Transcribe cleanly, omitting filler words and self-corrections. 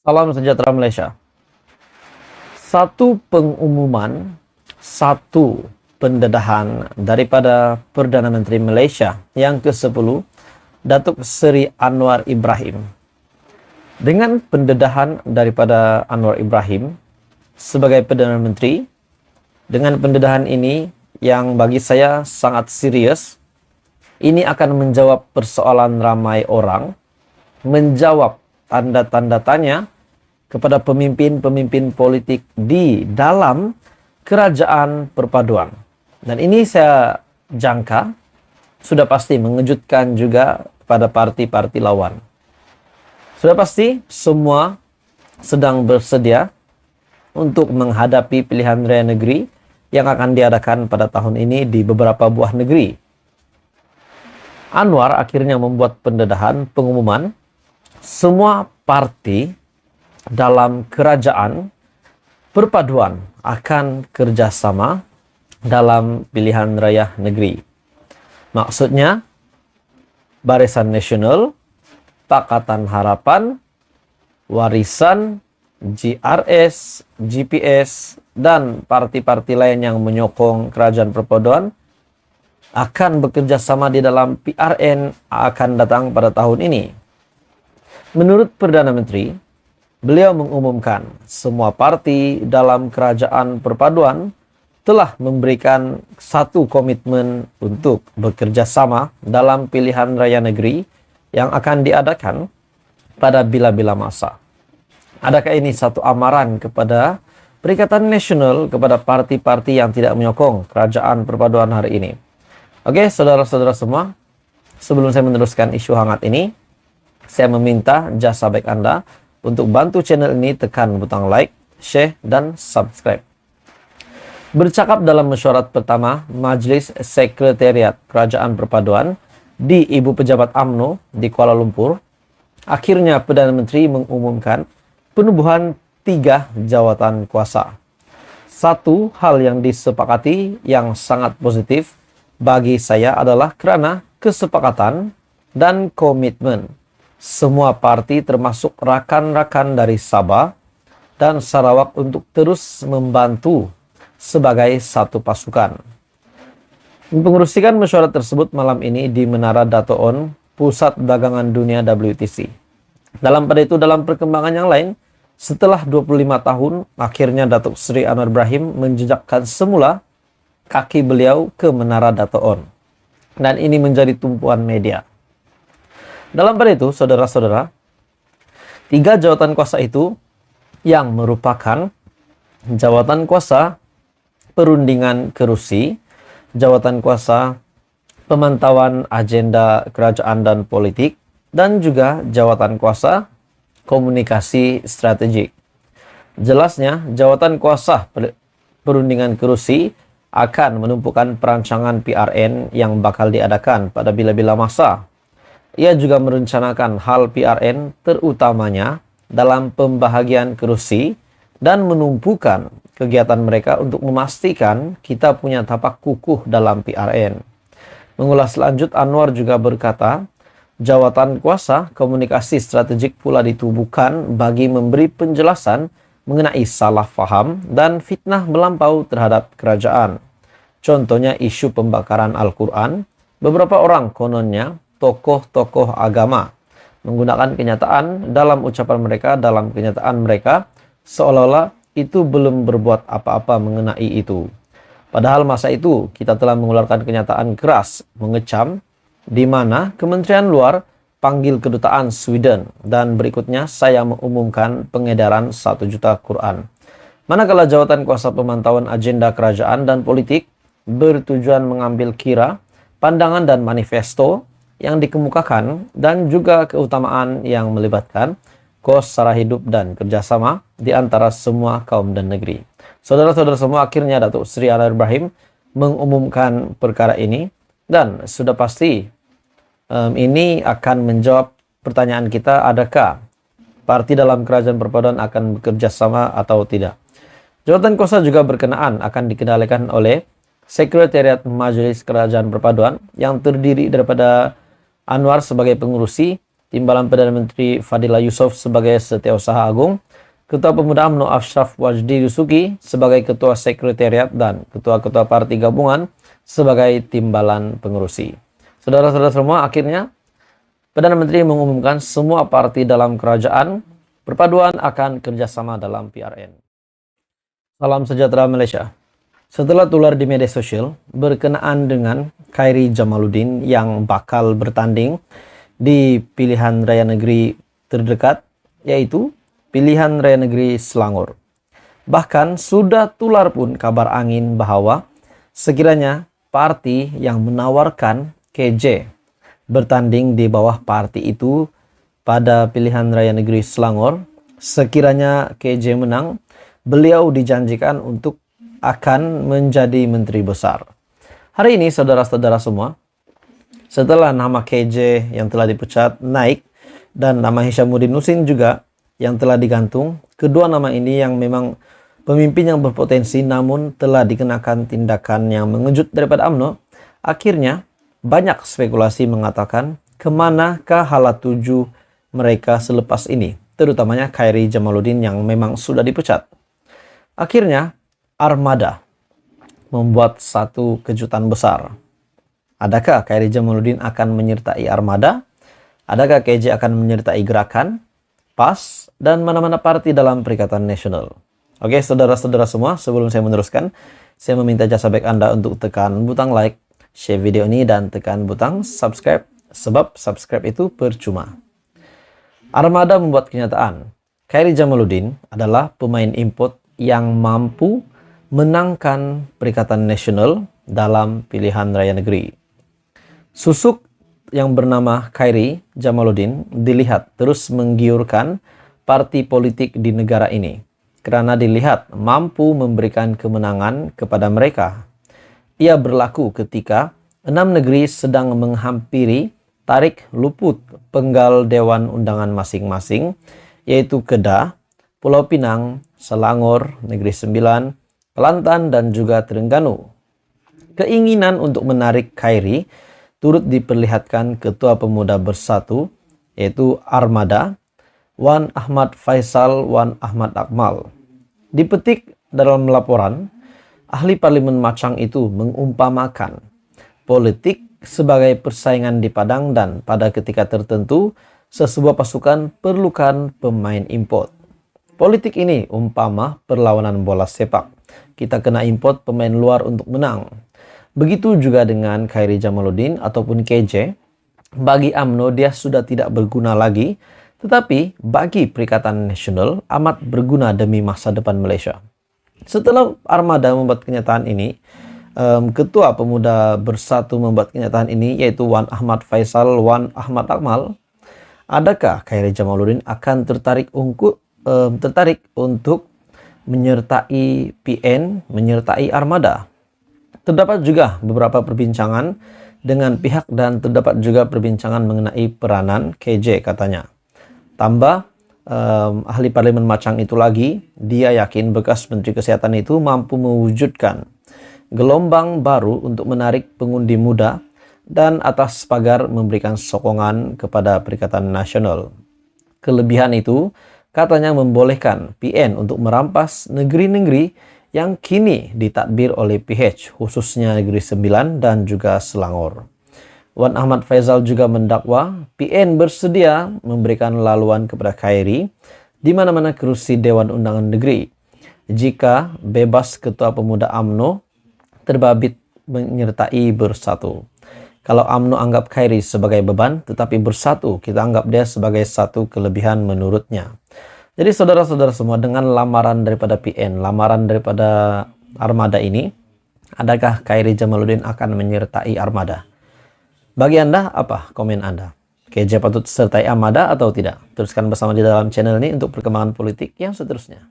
Salam sejahtera Malaysia. Satu pengumuman, satu pendedahan daripada Perdana Menteri Malaysia yang ke-10, Datuk Seri Anwar Ibrahim. Dengan pendedahan daripada Anwar Ibrahim sebagai Perdana Menteri, dengan pendedahan ini yang bagi saya sangat serius, ini akan menjawab persoalan ramai orang, menjawab tanda-tanda tanya kepada pemimpin-pemimpin politik di dalam kerajaan perpaduan. Dan ini saya jangka sudah pasti mengejutkan juga pada parti-parti lawan. Sudah pasti semua sedang bersedia untuk menghadapi pilihan raya negeri yang akan diadakan pada tahun ini di beberapa buah negeri. Anwar akhirnya membuat pendedahan pengumuman semua parti dalam kerajaan perpaduan akan kerjasama dalam pilihan raya negeri. Maksudnya, Barisan Nasional, Pakatan Harapan, Warisan, GRS, GPS, dan parti-parti lain yang menyokong kerajaan perpaduan akan bekerja sama di dalam PRN akan datang pada tahun ini. Menurut Perdana Menteri, beliau mengumumkan semua parti dalam kerajaan perpaduan telah memberikan satu komitmen untuk bekerja sama dalam pilihan raya negeri yang akan diadakan pada bila-bila masa. Adakah ini satu amaran kepada Perikatan Nasional kepada parti-parti yang tidak menyokong kerajaan perpaduan hari ini? Oke, saudara-saudara semua, sebelum saya meneruskan isu hangat ini, saya meminta jasa baik Anda untuk bantu channel ini, tekan butang like, share, dan subscribe. Bercakap dalam mesyuarat pertama Majlis Sekretariat Kerajaan Perpaduan di Ibu Pejabat UMNO di Kuala Lumpur, akhirnya Perdana Menteri mengumumkan penubuhan 3 jawatan kuasa. Satu hal yang disepakati yang sangat positif bagi saya adalah kerana kesepakatan dan komitmen semua parti termasuk rakan-rakan dari Sabah dan Sarawak untuk terus membantu sebagai satu pasukan. Mengurusikan mesyuarat tersebut malam ini di Menara Dato' On, Pusat Dagangan Dunia WTC. Dalam perkembangan yang lain, setelah 25 tahun, akhirnya Datuk Seri Anwar Ibrahim menjejakkan semula kaki beliau ke Menara Dato' On. Dan ini menjadi tumpuan media. Dalam pada itu, saudara-saudara, 3 jawatan kuasa itu yang merupakan jawatan kuasa perundingan kerusi, jawatan kuasa pemantauan agenda kerajaan dan politik, dan juga jawatan kuasa komunikasi strategik. Jelasnya, jawatan kuasa perundingan kerusi akan menumpukan perancangan PRN yang bakal diadakan pada bila-bila masa. Ia juga merencanakan hal PRN terutamanya dalam pembahagian kerusi dan menumpukan kegiatan mereka untuk memastikan kita punya tapak kukuh dalam PRN. Mengulas lanjut, Anwar juga berkata, jawatan kuasa komunikasi strategik pula ditubuhkan bagi memberi penjelasan mengenai salah faham dan fitnah melampau terhadap kerajaan. Contohnya isu pembakaran Al-Quran, beberapa orang kononnya tokoh-tokoh agama menggunakan kenyataan dalam ucapan mereka, dalam kenyataan mereka seolah-olah itu belum berbuat apa-apa mengenai itu. Padahal masa itu kita telah mengeluarkan kenyataan keras mengecam di mana Kementerian Luar panggil kedutaan Sweden dan berikutnya saya mengumumkan pengedaran 1 juta Quran. Manakala jawatan kuasa pemantauan agenda kerajaan dan politik bertujuan mengambil kira pandangan dan manifesto yang dikemukakan dan juga keutamaan yang melibatkan kos sara hidup dan kerjasama di antara semua kaum dan negeri. Saudara-saudara semua, akhirnya Datuk Seri Anwar Ibrahim mengumumkan perkara ini dan sudah pasti ini akan menjawab pertanyaan kita, adakah parti dalam kerajaan perpaduan akan bekerja sama atau tidak. Jawatan kuasa juga berkenaan akan dikendalikan oleh Sekretariat Majlis Kerajaan Perpaduan yang terdiri daripada Anwar sebagai pengurusi Timbalan Perdana Menteri Fadila Yusuf sebagai Setiausaha Agung, Ketua Pemuda UMNO Ashraf Wajdi Yusuki sebagai Ketua Sekretariat dan Ketua-Ketua Parti Gabungan sebagai Timbalan Pengurusi. Saudara-saudara semua, akhirnya Perdana Menteri mengumumkan semua parti dalam kerajaan perpaduan akan kerjasama dalam PRN. Salam sejahtera Malaysia. Setelah tular di media sosial berkenaan dengan Khairi Jamaluddin yang bakal bertanding di pilihan raya negeri terdekat, yaitu pilihan raya negeri Selangor. Bahkan sudah tular pun kabar angin bahwa sekiranya parti yang menawarkan KJ bertanding di bawah parti itu pada pilihan raya negeri Selangor, sekiranya KJ menang, beliau dijanjikan untuk akan menjadi menteri besar. Hari ini saudara-saudara semua, setelah nama KJ yang telah dipecat naik dan nama Hishamuddin Nussin juga yang telah digantung, kedua nama ini yang memang pemimpin yang berpotensi namun telah dikenakan tindakan yang mengejut daripada UMNO, akhirnya banyak spekulasi mengatakan kemanakah hala tuju mereka selepas ini, terutamanya Khairi Jamaluddin yang memang sudah dipecat. Akhirnya Armada membuat satu kejutan besar. Adakah Khairi Jamaluddin akan menyertai Armada? Adakah KJ akan menyertai Gerakan, PAS, dan mana-mana parti dalam Perikatan Nasional? Oke, saudara-saudara semua, sebelum saya meneruskan, saya meminta jasa baik Anda untuk tekan butang like, share video ini, dan tekan butang subscribe, sebab subscribe itu percuma. Armada membuat kenyataan, Khairi Jamaluddin adalah pemain import yang mampu menangkan Perikatan Nasional dalam pilihan raya negeri. Susuk yang bernama Khairi Jamaluddin dilihat terus menggiurkan parti politik di negara ini karena dilihat mampu memberikan kemenangan kepada mereka. Ia berlaku ketika 6 negeri sedang menghampiri tarik luput penggal Dewan Undangan masing-masing, yaitu Kedah, Pulau Pinang, Selangor, Negeri Sembilan, Kelantan, dan juga Terengganu. Keinginan untuk menarik Khairi turut diperlihatkan Ketua Pemuda Bersatu, yaitu Armada, Wan Ahmad Faisal Wan Ahmad Akmal. Dipetik dalam laporan, ahli parlimen Machang itu mengumpamakan politik sebagai persaingan di padang dan pada ketika tertentu sebuah pasukan perlukan pemain import. Politik ini umpama perlawanan bola sepak. Kita kena import pemain luar untuk menang. Begitu juga dengan Khairi Jamaluddin ataupun KJ. Bagi UMNO dia sudah tidak berguna lagi, tetapi bagi Perikatan Nasional amat berguna demi masa depan Malaysia. Setelah Armada membuat kenyataan ini, Ketua Pemuda Bersatu membuat kenyataan ini, yaitu Wan Ahmad Faisal Wan Ahmad Akmal. Adakah Khairi Jamaluddin akan tertarik untuk menyertai PN, menyertai Armada? Terdapat juga beberapa perbincangan dengan pihak dan terdapat juga perbincangan mengenai peranan KJ katanya. Tambah ahli parlimen Machang itu lagi, dia yakin bekas Menteri Kesehatan itu mampu mewujudkan gelombang baru untuk menarik pengundi muda dan atas pagar memberikan sokongan kepada Perikatan Nasional. Kelebihan itu katanya membolehkan PN untuk merampas negeri-negeri yang kini ditadbir oleh PH, khususnya Negeri Sembilan dan juga Selangor. Wan Ahmad Faisal juga mendakwa PN bersedia memberikan laluan kepada Khairi di mana-mana kerusi Dewan Undangan Negeri jika bebas Ketua Pemuda UMNO terbabit menyertai Bersatu. Kalau UMNO anggap Khairi sebagai beban, tetapi Bersatu kita anggap dia sebagai satu kelebihan menurutnya. Jadi saudara-saudara semua, dengan lamaran daripada PN, lamaran daripada Armada ini, adakah Khairi Jamaluddin akan menyertai Armada? Bagi Anda, apa komen Anda? KJ patut sertai Armada atau tidak? Teruskan bersama di dalam channel ini untuk perkembangan politik yang seterusnya.